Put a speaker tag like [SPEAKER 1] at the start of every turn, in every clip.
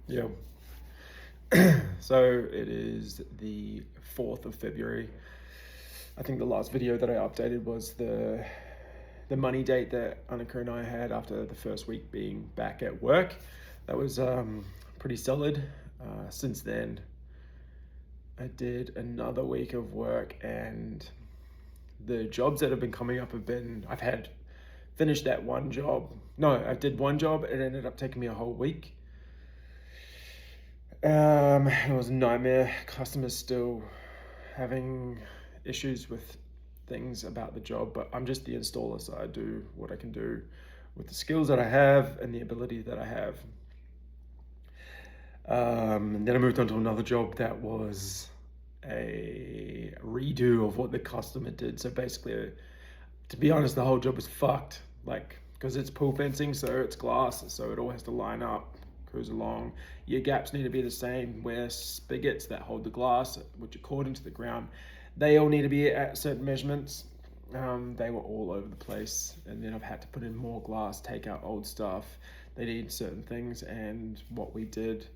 [SPEAKER 1] Yeah. So it is the 4th of February. I think the last video that I updated was the money date that Annika and I had after the first week being back at work. That was pretty solid. Since then, I did another week of work, and the jobs that have been coming up I've had finished that one job. No, I did one job. It ended up taking me a whole week. It was a nightmare. Customers still having issues with things about the job, but I'm just the installer, so I do what I can do with the skills that I have and the ability that I have. And then I moved on to another job that was a redo of what the customer did. So basically, to be honest, the whole job was fucked. Like, because it's pool fencing, so it's glass, so it all has to line up, goes along. Your gaps need to be the same, where spigots that hold the glass, which are caught into the ground, they all need to be at certain measurements. They were all over the place, and then I've had to put in more glass, take out old stuff. They need certain things, and what we did.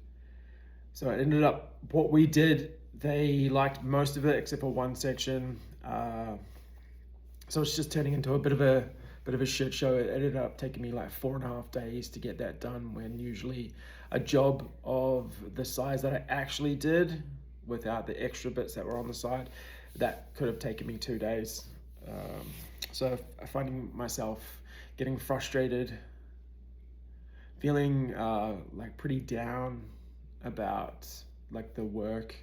[SPEAKER 1] So it ended up, what we did, they liked most of it except for one section. So it's just turning into a bit of a shit show. It ended up taking me like 4.5 days to get that done, when usually a job of the size that I actually did without the extra bits that were on the side, that could have taken me 2 days. So finding myself getting frustrated, feeling like pretty down about like the work.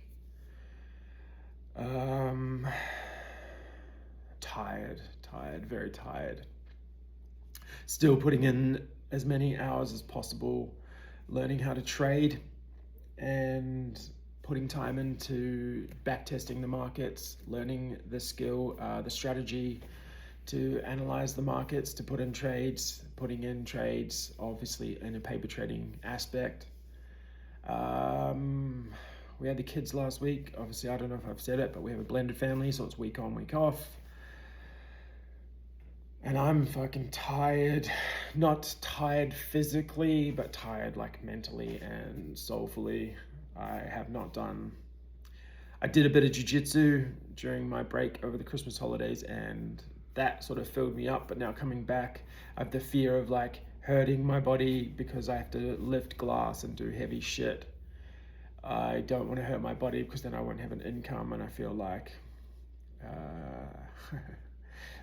[SPEAKER 1] Tired, very tired. Still putting in as many hours as possible, learning how to trade and putting time into back testing the markets, learning the skill, the strategy to analyze the markets, to put in trades, putting in trades, obviously in a paper trading aspect. We had the kids last week. Obviously, I don't know if I've said it, but we have a blended family, so it's week on, week off. And I'm fucking tired. Not tired physically, but tired like mentally and soulfully. I did a bit of jiu-jitsu during my break over the Christmas holidays, and that sort of filled me up. But now coming back, I have the fear of like hurting my body because I have to lift glass and do heavy shit. I don't want to hurt my body because then I won't have an income, and I feel like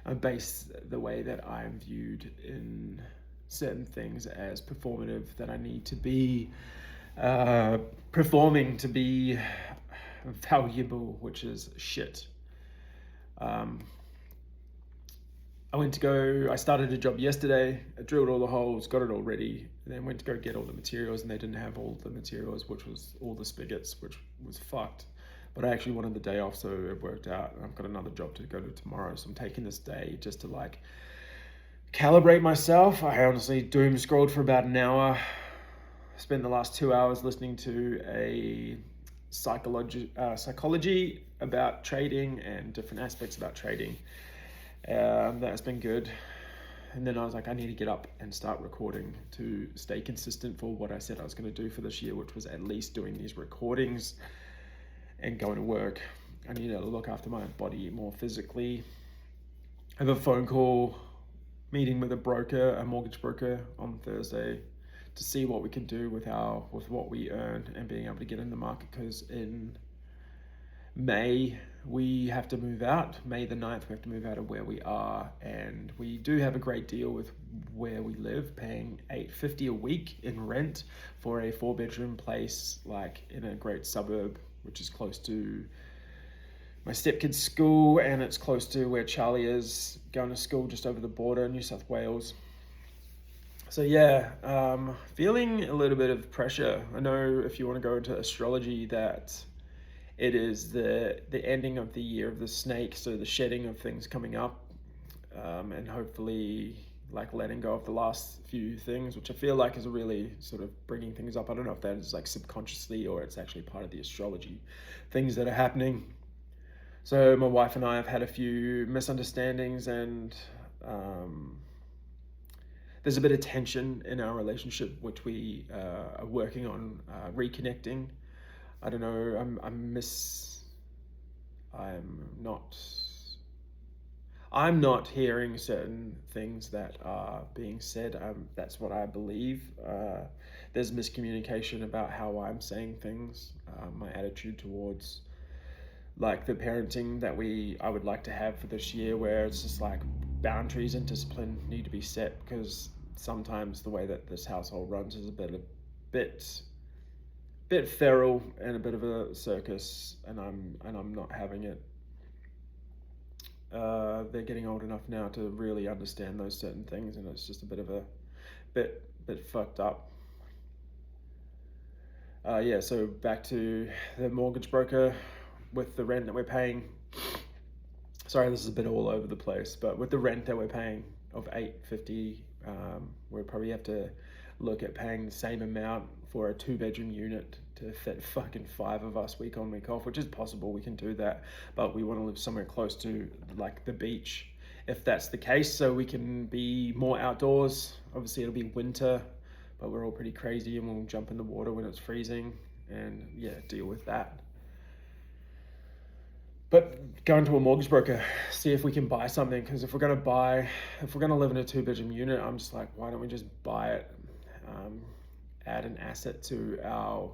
[SPEAKER 1] I base the way that I'm viewed in certain things as performative, that I need to be performing to be valuable, which is shit. I started a job yesterday, I drilled all the holes, got it all ready, and then went to go get all the materials, and they didn't have all the materials, which was all the spigots, which was fucked. But I actually wanted the day off, so it worked out. And I've got another job to go to tomorrow, so I'm taking this day just to like calibrate myself. I honestly doom scrolled for about an hour. Spent the last 2 hours listening to a psychology about trading and different aspects about trading. That's been good. And then I was like, I need to get up and start recording to stay consistent for what I said I was going to do for this year, which was at least doing these recordings and going to work. I need to look after my body more physically. I have a phone call meeting with a mortgage broker on Thursday, to see what we can do with what we earn and being able to get in the market, because in May we have to move out. May the 9th we have to move out of where we are, and we do have a great deal with where we live, paying $850 a week in rent for a 4-bedroom place, like in a great suburb, which is close to my stepkid's school, and it's close to where Charlie is going to school, just over the border, New South Wales. So yeah, feeling a little bit of pressure. I know if you want to go into astrology, that it is the ending of the year of the snake, so the shedding of things coming up, and hopefully like letting go of the last few things, which I feel like is really sort of bringing things up. I don't know if that is like subconsciously or it's actually part of the astrology things that are happening. So my wife and I have had a few misunderstandings, and there's a bit of tension in our relationship, which we are working on reconnecting. I don't know. I'm not hearing certain things that are being said. That's what I believe. There's miscommunication about how I'm saying things. My attitude towards like the parenting that I would like to have for this year, where it's just like boundaries and discipline need to be set, because sometimes the way that this household runs is a bit feral and a bit of a circus, and I'm not having it. They're getting old enough now to really understand those certain things, and it's just a bit of a bit fucked up. Yeah, so back to the mortgage broker with the rent that we're paying. Sorry, this is a bit all over the place, but with the rent that we're paying of $850, we'll probably have to look at paying the same amount for a 2-bedroom unit to fit fucking 5 of us week on, week off, which is possible. We can do that, but we want to live somewhere close to like the beach, if that's the case, so we can be more outdoors. Obviously it'll be winter, but we're all pretty crazy and we'll jump in the water when it's freezing and yeah, deal with that. But going to a mortgage broker, see if we can buy something, because if we're going to live in a 2-bedroom unit, I'm just like, why don't we just buy it, add an asset to our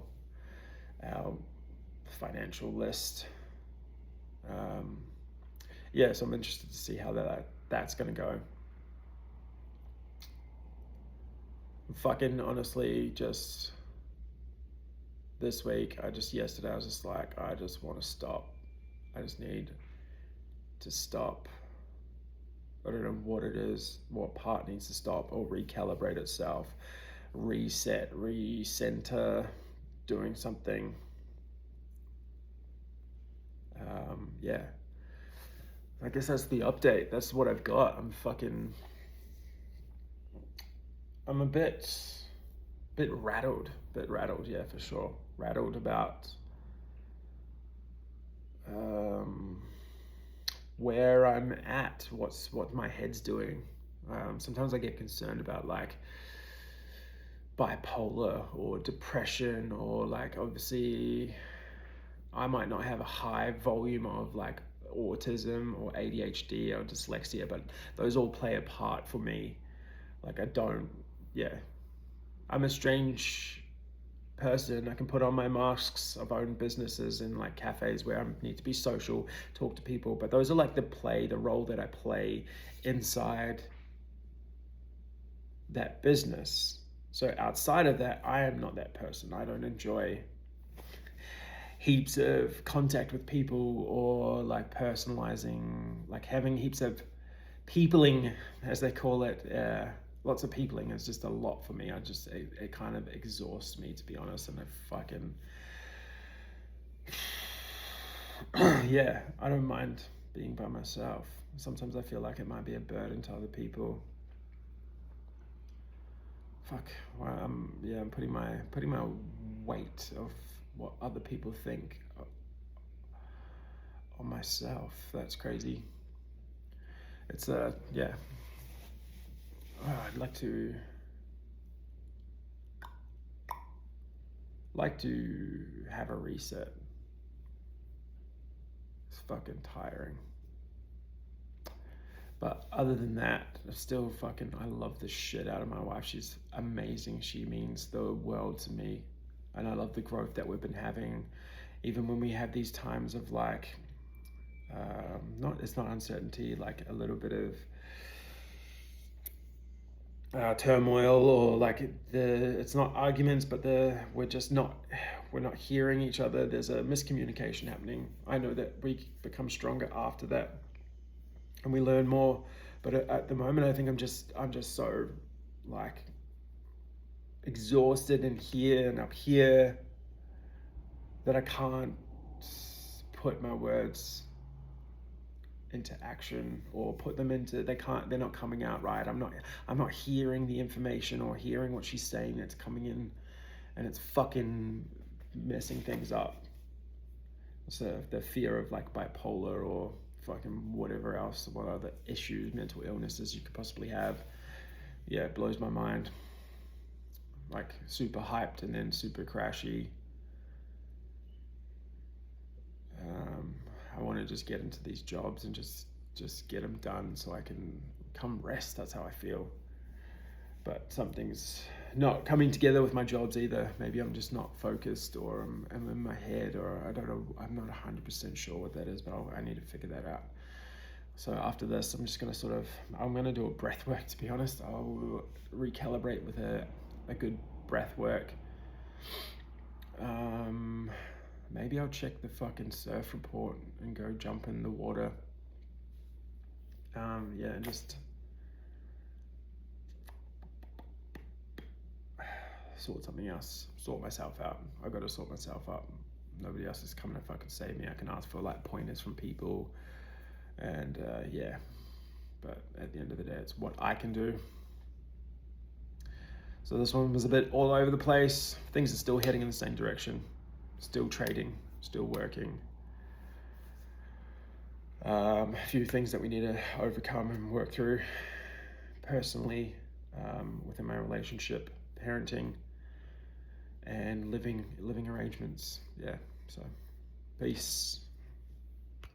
[SPEAKER 1] financial list. Yeah, so I'm interested to see how that's going to go. Fucking honestly, just this week, yesterday I was just like, I just want to stop. I just need to stop. I don't know what it is, what part needs to stop or recalibrate itself, reset, recenter, doing something. Yeah, I guess that's the update. That's what I've got. I'm a bit rattled, yeah, for sure. Rattled about where I'm at, what my head's doing. Sometimes I get concerned about like bipolar or depression, or like obviously I might not have a high volume of like autism or ADHD or dyslexia, but those all play a part for me. Like I'm a strange person. I can put on my masks. I've owned businesses in like cafes where I need to be social, talk to people, but those are like the role that I play inside that business. So outside of that, I am not that person. I don't enjoy heaps of contact with people, or like personalizing, like having heaps of peopling, as they call it. Lots of peopling is just a lot for me. It kind of exhausts me, to be honest, and yeah, I don't mind being by myself. Sometimes I feel like it might be a burden to other people. I'm putting my weight of what other people think on myself. That's crazy. It's yeah. I'd like to have a reset. It's fucking tiring. But other than that, I love the shit out of my wife. She's amazing. She means the world to me. And I love the growth that we've been having. Even when we have these times of like, it's not uncertainty, like a little bit of turmoil, or like it's not arguments, but we're not hearing each other. There's a miscommunication happening. I know that we become stronger after that, and we learn more. But at the moment, I think I'm just so like exhausted in here and up here that I can't put my words into action, or put them into, they're not coming out right. I'm not hearing the information or hearing what she's saying that's coming in, and it's fucking messing things up. So the fear of like bipolar or fucking whatever else, what other issues, mental illnesses you could possibly have. yeah, it blows my mind. Like super hyped and then super crashy. I want to just get into these jobs and just get them done so I can come rest. That's how I feel. But something's not coming together with my jobs either. Maybe I'm just not focused, or I'm in my head, or I don't know. I'm not 100% sure what that is, but I need to figure that out. So after this, I'm just going to I'm going to do a breath work, to be honest. I'll recalibrate with a good breath work. Maybe I'll check the fucking surf report and go jump in the water. Yeah, just sort something else. Sort myself out. I got to sort myself out. Nobody else is coming to fucking save me. I can ask for like pointers from people, and yeah. But at the end of the day, it's what I can do. So this one was a bit all over the place. Things are still heading in the same direction. Still trading, still working. A few things that we need to overcome and work through personally, within my relationship, parenting, and living arrangements. Yeah, so peace.